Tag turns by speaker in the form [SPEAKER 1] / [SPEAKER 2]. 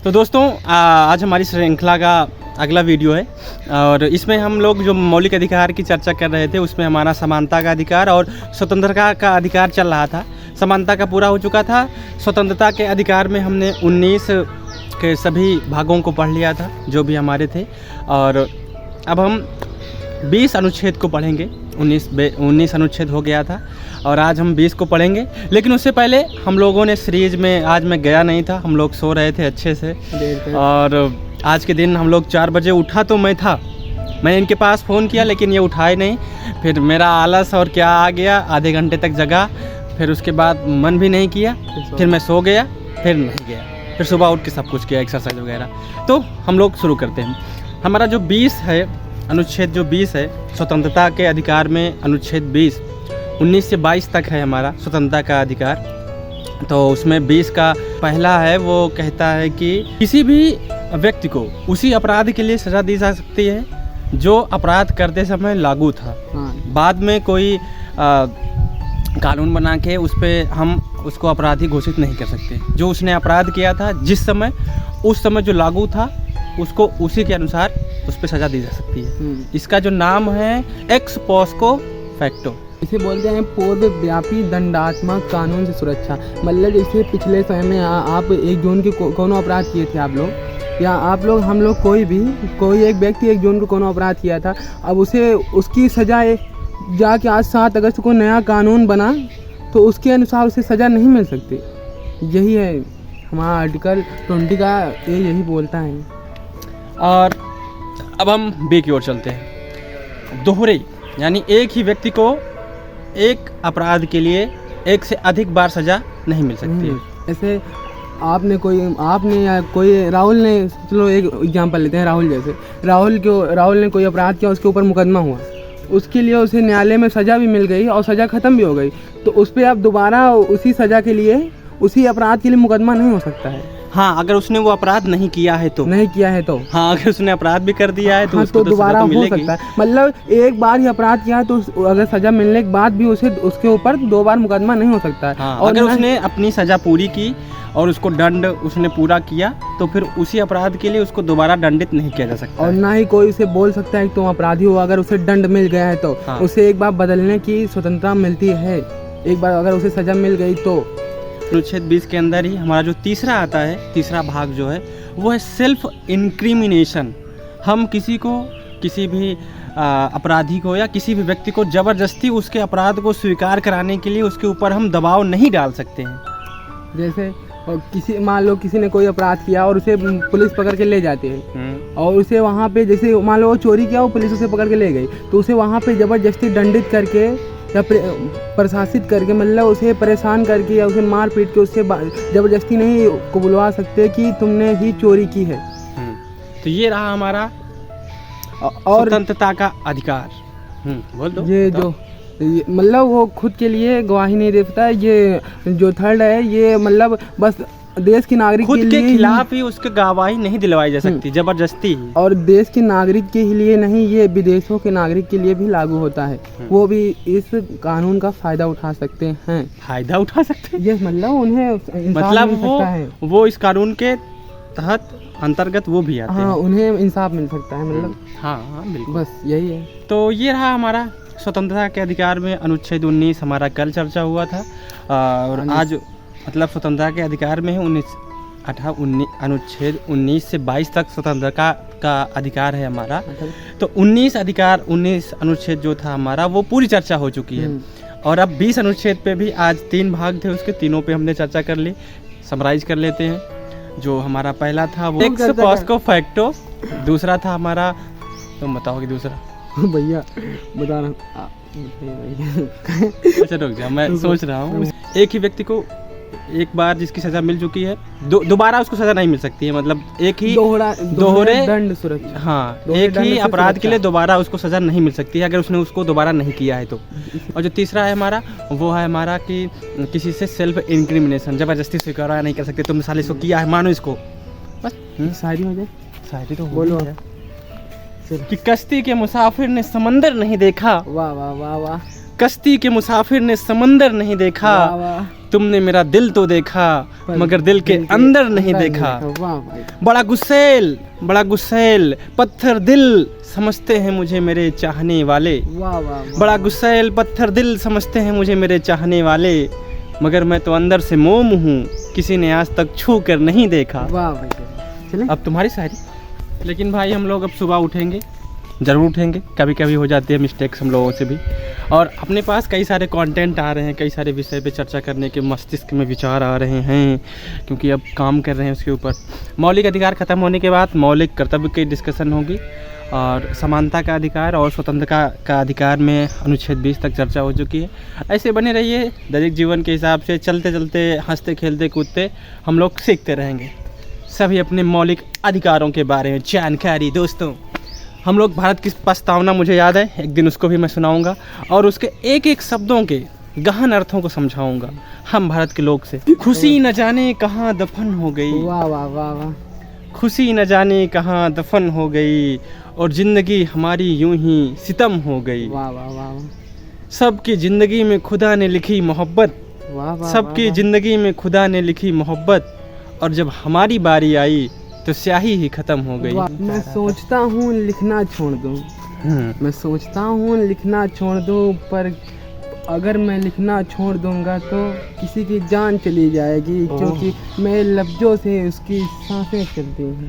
[SPEAKER 1] तो दोस्तों आज हमारी श्रृंखला का अगला वीडियो है और इसमें हम लोग जो मौलिक अधिकार की चर्चा कर रहे थे उसमें हमारा समानता का अधिकार और स्वतंत्रता का अधिकार चल रहा था। समानता का पूरा हो चुका था। स्वतंत्रता के अधिकार में हमने 19 के सभी भागों को पढ़ लिया था जो भी हमारे थे और अब हम 20 अनुच्छेद को पढ़ेंगे। 19 अनुच्छेद हो गया था और आज हम 20 को पढ़ेंगे। लेकिन उससे पहले हम लोगों ने सीरीज में, आज मैं गया नहीं था, हम लोग सो रहे थे अच्छे से और आज के दिन हम लोग 4 बजे उठा तो मैंने इनके पास फ़ोन किया लेकिन ये उठाए नहीं। फिर मेरा आलस और क्या आ गया, आधे घंटे तक जगा, फिर उसके बाद मन भी नहीं किया, फिर मैं सो गया, फिर नहीं गया, फिर सुबह उठ के सब कुछ किया, एक्सरसाइज वगैरह। तो हम लोग शुरू करते हैं। हमारा जो 20 है, अनुच्छेद जो 20 है स्वतंत्रता के अधिकार में, अनुच्छेद 20 19 से 22 तक है हमारा स्वतंत्रता का अधिकार। तो उसमें 20 का पहला है, वो कहता है कि किसी भी व्यक्ति को उसी अपराध के लिए सज़ा दी जा सकती है जो अपराध करते समय लागू था। बाद में कोई कानून बना के उस पर हम उसको अपराधी घोषित नहीं कर सकते। जो उसने अपराध किया था जिस समय, उस समय जो लागू था उसको उसी के अनुसार उस पर सज़ा दी जा सकती है। इसका जो नाम है एक्स पोस्को फैक्टो,
[SPEAKER 2] इसे बोलते हैं पूर्व व्यापी दंडात्मक कानून से सुरक्षा। मतलब जैसे पिछले समय में आप 1 जून के कोनो अपराध किए थे आप लोग, या आप लोग, हम लोग, कोई एक व्यक्ति 1 जून को कोनो अपराध किया था, अब उसे उसकी सज़ा जाके आज 7 अगस्त को नया कानून बना तो उसके अनुसार उसे सज़ा नहीं मिल सकती। यही है हमारा आर्टिकल 20 का, यही बोलता है।
[SPEAKER 1] और अब हम बी की ओर चलते हैं। दोहरे यानी एक ही व्यक्ति को एक अपराध के लिए एक से अधिक बार सज़ा नहीं मिल सकती है।
[SPEAKER 2] ऐसे आपने या कोई राहुल ने, चलो एक एग्जांपल लेते हैं, राहुल ने कोई अपराध किया, उसके ऊपर मुकदमा हुआ, उसके लिए उसे न्यायालय में सज़ा भी मिल गई और सज़ा ख़त्म भी हो गई, तो उस पर अब दोबारा उसी सज़ा के लिए, उसी अपराध के लिए मुकदमा नहीं हो सकता है।
[SPEAKER 1] हाँ, अगर उसने वो अपराध नहीं किया है तो हाँ, अगर उसने अपराध भी कर दिया है तो उसको तो
[SPEAKER 2] दोबारा
[SPEAKER 1] हो
[SPEAKER 2] सकता है। मतलब एक बार ही अपराध किया तो अगर सजा मिलने के बाद भी उसके ऊपर 2 बार मुकदमा नहीं हो सकता है।
[SPEAKER 1] हाँ, और अगर उसने अपनी सजा पूरी की और उसको दंड उसने पूरा किया तो फिर उसी अपराध के लिए उसको दोबारा दंडित नहीं किया जा सकता।
[SPEAKER 2] और ना ही कोई उसे बोल सकता है कि तुम अपराधी हो। अगर उसे दंड मिल गया है तो उसे एक बार बदलने की स्वतंत्रता मिलती है। एक बार अगर उसे सजा मिल गई तो।
[SPEAKER 1] अनुच्छेद 20 के अंदर ही हमारा जो तीसरा आता है, तीसरा भाग जो है वो है सेल्फ इंक्रिमिनेशन। हम किसी भी अपराधी को या किसी भी व्यक्ति को ज़बरदस्ती उसके अपराध को स्वीकार कराने के लिए उसके ऊपर हम दबाव नहीं डाल सकते हैं।
[SPEAKER 2] जैसे मान लो किसी ने कोई अपराध किया और उसे पुलिस पकड़ के ले जाती है और उसे वहाँ पे, जैसे मान लो वो चोरी किया, वो पुलिस उसे पकड़ के ले गई, तो उसे वहाँ पे ज़बरदस्ती दंडित करके या प्रशासित करके, मतलब उसे परेशान करके या उसे मार पीट के उससे ज़बरदस्ती नहीं को बुलवा सकते कि तुमने ही चोरी की है।
[SPEAKER 1] तो ये रहा हमारा और स्वतंत्रता का अधिकार। बोल दो।
[SPEAKER 2] ये जो मतलब वो खुद के लिए गवाही नहीं दे सकता। ये जो थर्ड है, ये मतलब बस देश के नागरिक
[SPEAKER 1] खुद के खिलाफ ही उसके गवाही नहीं दिलवाई जा सकती जबरदस्ती ही।
[SPEAKER 2] और देश के नागरिक के लिए नहीं, ये विदेशों के नागरिक के लिए भी लागू होता है। वो भी इस कानून का फायदा उठा सकते हैं।
[SPEAKER 1] फायदा उठा सकते हैं?
[SPEAKER 2] ये मतलब उन्हें
[SPEAKER 1] मतलब वो इस कानून के तहत अंतर्गत वो भी आते हैं।
[SPEAKER 2] हाँ, उन्हें इंसाफ मिल सकता है। मतलब
[SPEAKER 1] हाँ बिल्कुल, बस
[SPEAKER 2] यही है।
[SPEAKER 1] तो ये रहा हमारा स्वतंत्रता के अधिकार में अनुच्छेद 19 हमारा कल चर्चा हुआ था और आज मतलब स्वतंत्रता के अधिकार में है 19 अनुच्छेद 19 से 22 तक स्वतंत्रता का अधिकार है हमारा। तो 19 अनुच्छेद जो था हमारा वो पूरी चर्चा हो चुकी है और अब 20 अनुच्छेद पे भी आज 3 भाग थे, उसके तीनों पे हमने चर्चा कर ली। समराइज कर लेते हैं। जो हमारा पहला था वो एक्स पोस्को फैक्टो, दूसरा था हमारा, तुम बताओगे दूसरा?
[SPEAKER 2] भैया बता रहा हूँ।
[SPEAKER 1] अच्छा रुक जा, मैं सोच रहा हूँ। एक ही व्यक्ति को एक बार जिसकी सजा मिल चुकी है दोबारा उसको सजा नहीं मिल सकती है। मतलब एक ही दोहरे दंड सुरक्षा। हाँ, एक ही अपराध के लिए दोबारा उसको सजा नहीं मिल सकती है अगर उसने उसको दोबारा नहीं किया है तो। और जो तीसरा है हमारा, वो है हमारा कि किसी से सेल्फ इंक्रिमिनेशन, जबरदस्ती स्वीकार नहीं कर सकते। तुमने साले इसको किया है, मानो इसको, बस। शायरी हो जाए, शायरी तो बोलो कि कश्ती के मुसाफिर ने समंदर नहीं देखा।
[SPEAKER 2] वाह वाह वाह वाह।
[SPEAKER 1] कश्ती के मुसाफिर ने समंदर नहीं देखा, तुमने मेरा दिल तो देखा मगर दिल के अंदर नहीं देखा।
[SPEAKER 2] वाह भाई,
[SPEAKER 1] बड़ा गुस्सैल पत्थर दिल समझते हैं मुझे मेरे चाहने वाले।
[SPEAKER 2] वाह वाह वाह।
[SPEAKER 1] बड़ा गुस्सैल पत्थर दिल समझते हैं मुझे मेरे चाहने वाले, मगर मैं तो अंदर से मोम हूँ, किसी ने आज तक छू कर नहीं देखा।
[SPEAKER 2] वाह भाई, चले।
[SPEAKER 1] अब तुम्हारी शायरी। लेकिन भाई हम लोग अब सुबह उठेंगे, ज़रूर उठेंगे, कभी कभी हो जाती है मिस्टेक्स हम लोगों से भी, और अपने पास कई सारे कंटेंट आ रहे हैं, कई सारे विषय पे चर्चा करने के मस्तिष्क में विचार आ रहे हैं, क्योंकि अब काम कर रहे हैं उसके ऊपर। मौलिक अधिकार ख़त्म होने के बाद मौलिक कर्तव्य की डिस्कशन होगी, और समानता का अधिकार और स्वतंत्रता का अधिकार में अनुच्छेद 20 तक चर्चा हो चुकी है। ऐसे बने रहिए, दैनिक जीवन के हिसाब से चलते चलते हंसते खेलते कूदते हम लोग सीखते रहेंगे सभी अपने मौलिक अधिकारों के बारे में जानकारी। दोस्तों, हम लोग भारत की प्रस्तावना, मुझे याद है, एक दिन उसको भी मैं सुनाऊंगा और उसके एक एक शब्दों के गहन अर्थों को समझाऊंगा हम भारत के लोग से। खुशी न जाने कहाँ दफन हो गई,
[SPEAKER 2] वाह वाह वाह वाह।
[SPEAKER 1] खुशी न जाने कहाँ दफन हो गई, और ज़िंदगी हमारी यूं ही सितम हो गई।
[SPEAKER 2] वाह वाह वाह।
[SPEAKER 1] सबकी ज़िंदगी में खुदा ने लिखी मोहब्बत,
[SPEAKER 2] वाह वाह।
[SPEAKER 1] सबकी ज़िंदगी में खुदा ने लिखी मोहब्बत, और जब हमारी बारी आई तो स्याही ही ख़त्म हो गई।
[SPEAKER 2] मैं सोचता हूँ लिखना छोड़ दूँ, मैं सोचता हूँ लिखना छोड़ दूँ, पर अगर मैं लिखना छोड़ दूँगा तो किसी की जान चली जाएगी, क्योंकि मेरे लफ्ज़ों से उसकी सांसें चलती हैं।